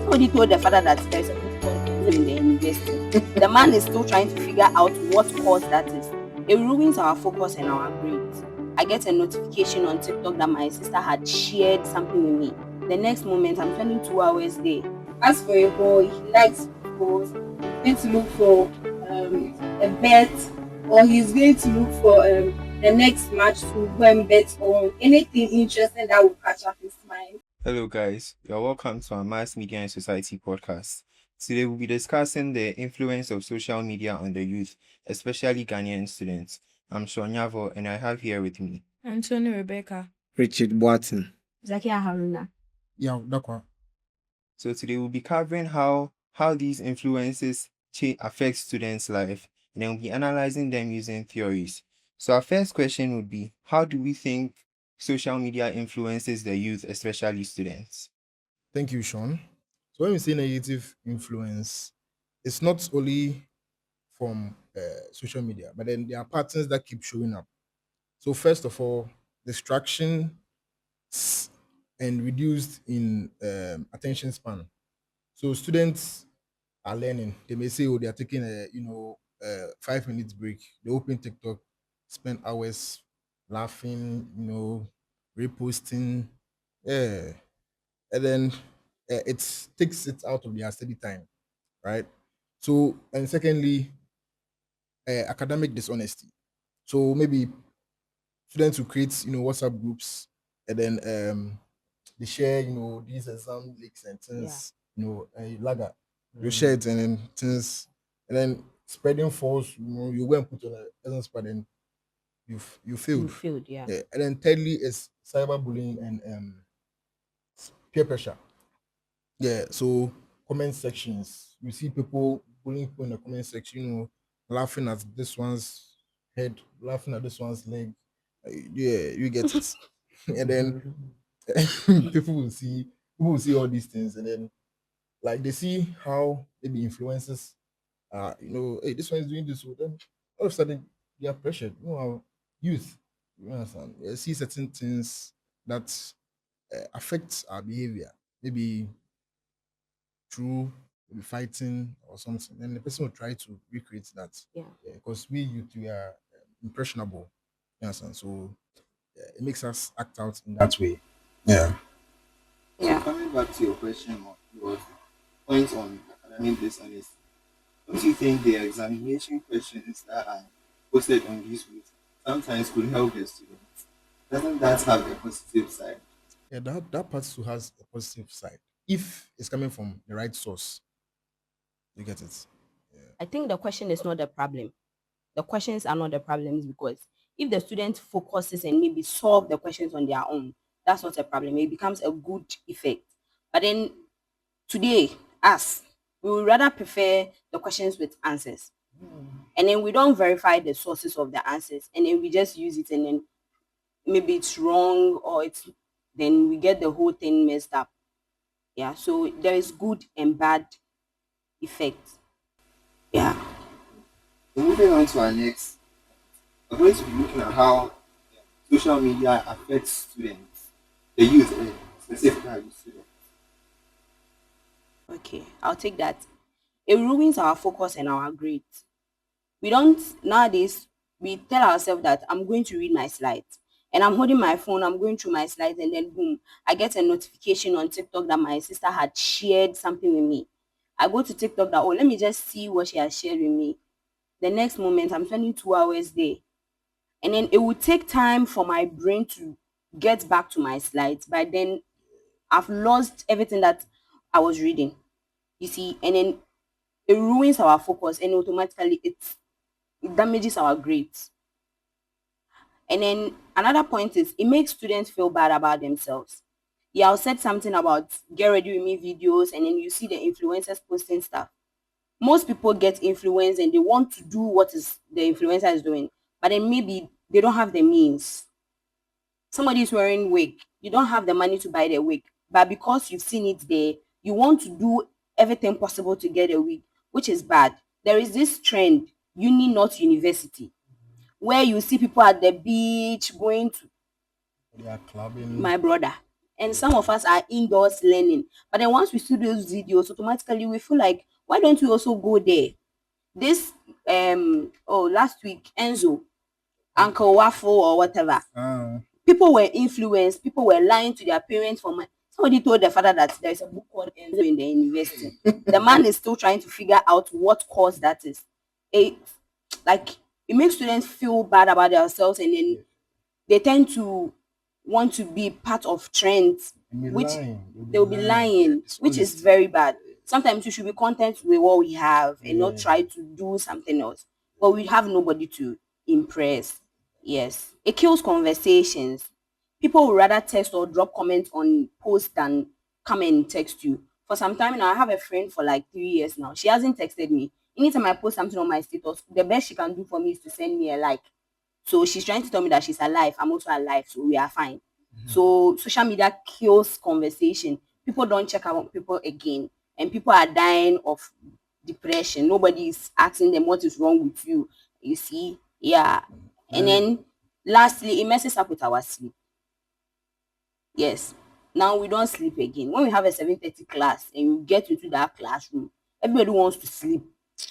Nobody told the father that there is a political in the university. The man is still trying to figure out what course that is. It ruins our focus and our grades. I get a notification on TikTok that my sister had shared something with me. The next moment, I'm spending 2 hours there. As for a boy, he likes football. He's going to look for a bet, or he's going to look for the next match to go and bet on anything interesting that will catch up his mind. Hello, guys. You're welcome to our Mass Media and Society podcast. Today, we'll be discussing the influence of social media on the youth, especially Ghanaian students. I'm Shonyavo, and I have here with me Anthony Rebecca. Richard Watson. Zakia Haruna. Yeah, d'accord. So today, we'll be covering how these influences affect students' life, and then we'll be analyzing them using theories. So our first question would be, how do we think social media influences the youth, especially students? Thank you, Sean. So when we say negative influence, it's not only from social media, but then there are patterns that keep showing up. So first of all, distraction and reduced in attention span. So students are learning. They may say, oh, they are taking a 5 minutes break. They open TikTok, spend hours laughing, reposting, yeah, and then it takes it out of their study time, right? So, and secondly, academic dishonesty. So maybe students who create WhatsApp groups, and then they share these exam leaks and things, lager. You share it and then things, and then spreading false. You go and put on a exam spread and you failed. You failed, yeah. And then thirdly is cyberbullying and peer pressure. Yeah, so comment sections. You see people bullying people in the comment section, laughing at this one's head, laughing at this one's leg. Yeah, you get it. And then people will see all these things, and then like they see how maybe influencers hey, this one is doing this, so then all of a sudden they are pressured. Our youth, you understand? They see certain things that affect our behavior. Maybe through maybe fighting or something, then the person will try to recreate that. Yeah. Because we youth, we are impressionable. You understand? So it makes us act out in that way. Yeah. Yeah. Coming back to your question on your point on academic dishonesty, don't you think the examination questions that are posted on these routes sometimes could help the students? Doesn't that have a positive side? Yeah, that part too has a positive side. If it's coming from the right source, you get it. I think the question is not the problem. The questions are not the problems, because if the student focuses and maybe solve the questions on their own, that's not a problem. It becomes a good effect. But then today, us, we would rather prefer the questions with answers. And then we don't verify the sources of the answers. And then we just use it, and then maybe it's wrong, or then we get the whole thing messed up. Yeah. So there is good and bad effects. Yeah. So moving on to our next, we're going to be looking at how social media affects students, the youth, specifically students. Okay, I'll take that. It ruins our focus and our grades. We don't nowadays we tell ourselves that I'm going to read my slides, and I'm holding my phone, I'm going through my slides, and then boom, I get a notification on TikTok that my sister had shared something with me. I go to TikTok that, oh, let me just see what she has shared with me. The next moment, I'm spending 2 hours there. And then it will take time for my brain to get back to my slides. But then I've lost everything that I was reading. You see, and then it ruins our focus, and automatically it damages our grades. And then another point is it makes students feel bad about themselves. Yeah, I said something about get ready with me videos, and then you see the influencers posting stuff. Most people get influenced and they want to do what is the influencer is doing, but then maybe they don't have the means. Somebody is wearing wig, you don't have the money to buy the wig, but because you've seen it there, you want to do everything possible to get a wig, which is bad. There is this trend, uni not university, where you see people at the beach going to They are clubbing. my brother. and some of us are indoors learning. But then once we see those videos, automatically we feel like, why don't we also go there? This last week, Enzo, Uncle Waffle or whatever, Ah, people were influenced, people were lying to their parents for money. Somebody told the father that there's a book called Enzo in the university. The man is still trying to figure out what course that is. It like it makes students feel bad about themselves, and then they tend to want to be part of trends, and be which lying. they'll be lying, which is very bad. Sometimes we should be content with what we have and not Yeah. try to do something else. But we have nobody to impress. Yes. It kills conversations. People would rather text or drop comments on posts than come and text you. For some time now, I have a friend for like 3 years now. She hasn't texted me. Anytime I post something on my status, the best she can do for me is to send me a like. So she's trying to tell me that she's alive. I'm also alive, so we are fine. So social media kills conversation. People don't check out people again, and people are dying of depression. Nobody is asking them what is wrong with you. You see, yeah. And then lastly, it messes up with our sleep. Yes. Now we don't sleep again. When we have a 7:30 class and you get into that classroom, everybody wants to sleep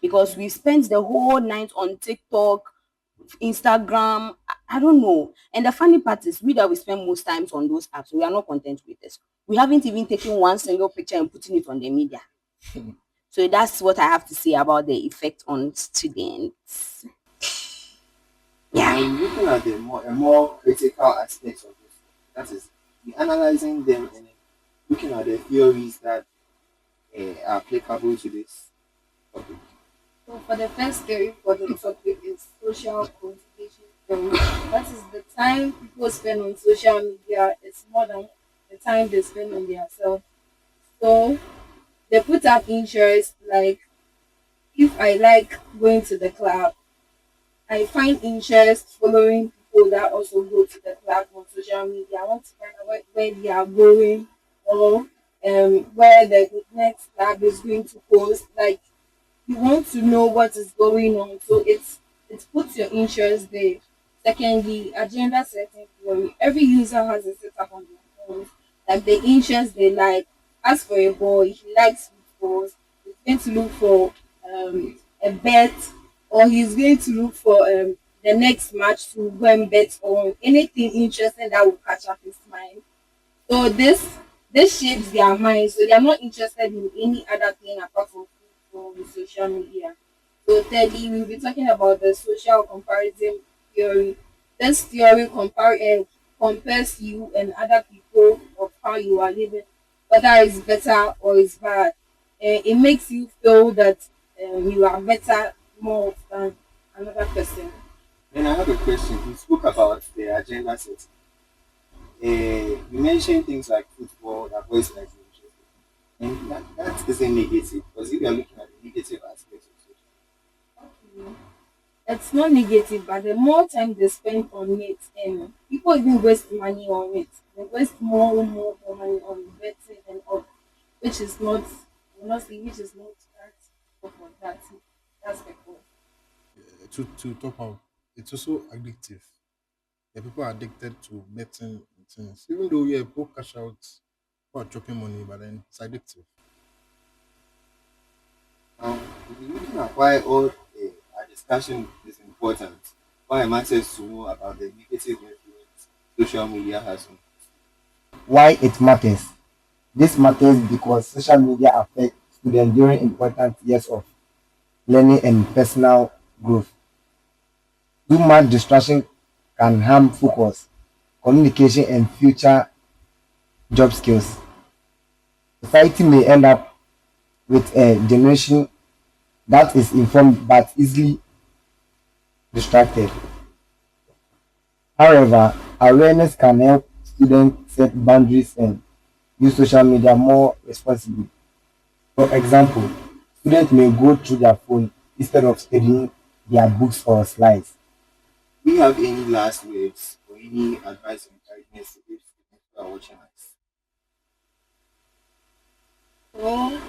because we spent the whole night on TikTok, Instagram. I don't know. And the funny part is, we that we spend most times on those apps, we are not content with this. We haven't even taken one single picture and putting it on the media. So that's what I have to say about the effect on students. Yeah. I'm looking at a more critical aspect of this. That is, we analyzing them and looking at the theories that are applicable to this topic. So for the first theory for the topic is social contribution theory. That is the time people spend on social media is more than the time they spend on themselves. So they put up interest like if I like going to the club, I find interest following people that also go to the club on social media. I want to find out where they are going or where the next club is going to post. Like you want to know what is going on, so it puts your interest there. Secondly, agenda setting theory. Every user has a setup on their phone, like the interest they like. As for a boy, he likes football. He's going to look for a bet, or he's going to look for the next match to go and bet on anything interesting that will catch up his mind. So this shapes their mind, so they are not interested in any other thing apart from social media. So thirdly, we'll be talking about the social comparison theory. This theory compares you and other people of how you are living, whether it's better or it's bad. It makes you feel that you are better more than another person. Then I have a question. You spoke about the agenda setting. You mentioned things like football that boys like to be interested in. And that isn't negative because if you are looking at the negative aspects of social, It's not negative, but the more time they spend on it, and people even waste money on it. They waste more money on betting and all, which is not, honestly, which is not that good for that. That's the point. To top up, it's also addictive. Yeah, people are addicted to betting and things. Even though yeah, people cash out, people are dropping money, but then it's addictive. we'll be looking at why all our discussion is important. Why it matters to know about the negative influence social media has on. Why it matters? This matters because social media affects students during important years of learning and personal growth. Too much distraction can harm focus, communication, and future job skills. Society may end up with a generation that is informed but easily distracted. However, awareness can help students set boundaries and use social media more responsibly. For example, students may go through their phone instead of studying their books or slides. Do you have any last words or any advice or encouragement to give students who are watching us? So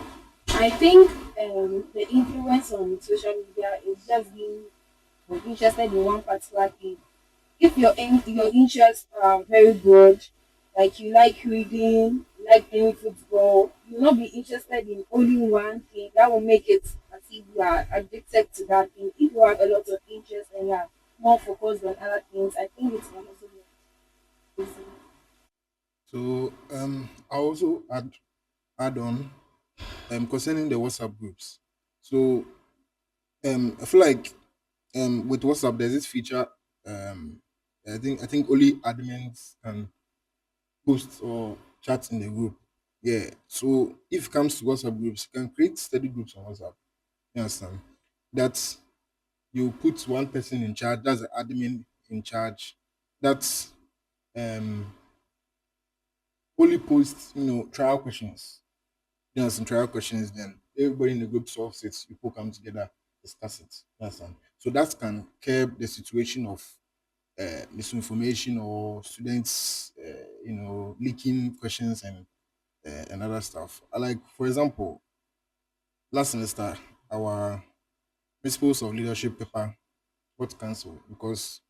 I think the influence on social media is just being interested in one particular thing. If your interests are very broad, Like you like reading, you like playing football, you will not be interested in only one thing. That will make it as if you are addicted to that thing. If you have a lot of interest and you are more focused on other things, I think it can also be easy. So I also add on concerning the WhatsApp groups. So I feel like with WhatsApp there's this feature um I think only admins can post or chat in the group. Yeah. So if it comes to WhatsApp groups, you can create study groups on WhatsApp. You understand? That you put one person in charge, that's the admin in charge. That's um only post, trial questions. Some trial questions, then everybody in the group solves it, people come together, discuss it. You understand? So that can curb the situation of misinformation or students leaking questions and other stuff. Like, for example, last semester, our principles of leadership paper got cancelled because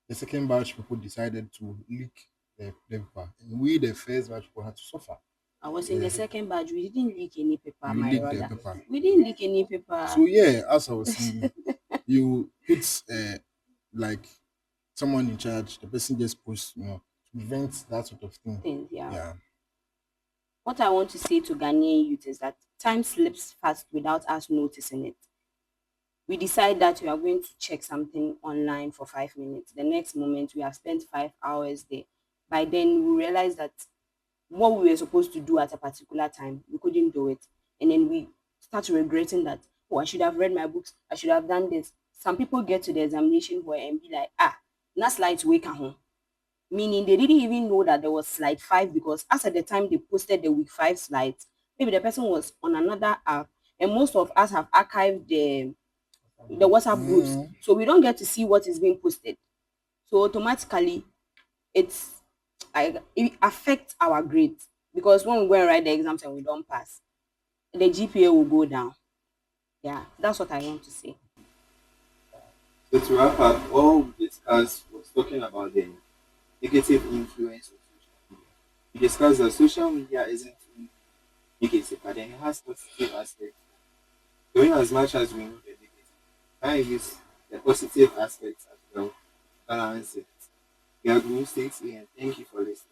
the second batch people decided to leak the paper. And we, the first batch people, had to suffer. I was in Yeah, the second batch. We didn't leak any paper, you my leaked the brother. paper. We didn't leak any paper. So yeah, as I was saying, you put like someone in charge, the person just posts, to prevent that sort of thing. Things, yeah. Yeah. What I want to say to Ghanaian youth is that time slips fast without us noticing it. We decide that we are going to check something online for 5 minutes. The next moment, we have spent 5 hours there. By then, we realize that what we were supposed to do at a particular time, we couldn't do it. And then we start regretting that, oh, I should have read my books, I should have done this. Some people get to the examination hall and be like, na slide wake home. Meaning they didn't even know that there was slide 5 because as at the time they posted the week 5 slides, maybe the person was on another app and most of us have archived the WhatsApp groups. So we don't get to see what is being posted. So automatically it affects our grades because when we go and write the exams and we don't pass, the GPA will go down. Yeah, that's what I want to say. So to wrap up, all we discussed was talking about the negative influence of social media. We discussed that social media isn't only negative, but then it has positive aspects. So in as much as we know the negative, try and use the positive aspects as well, balance it. We are going to stay here and thank you for listening.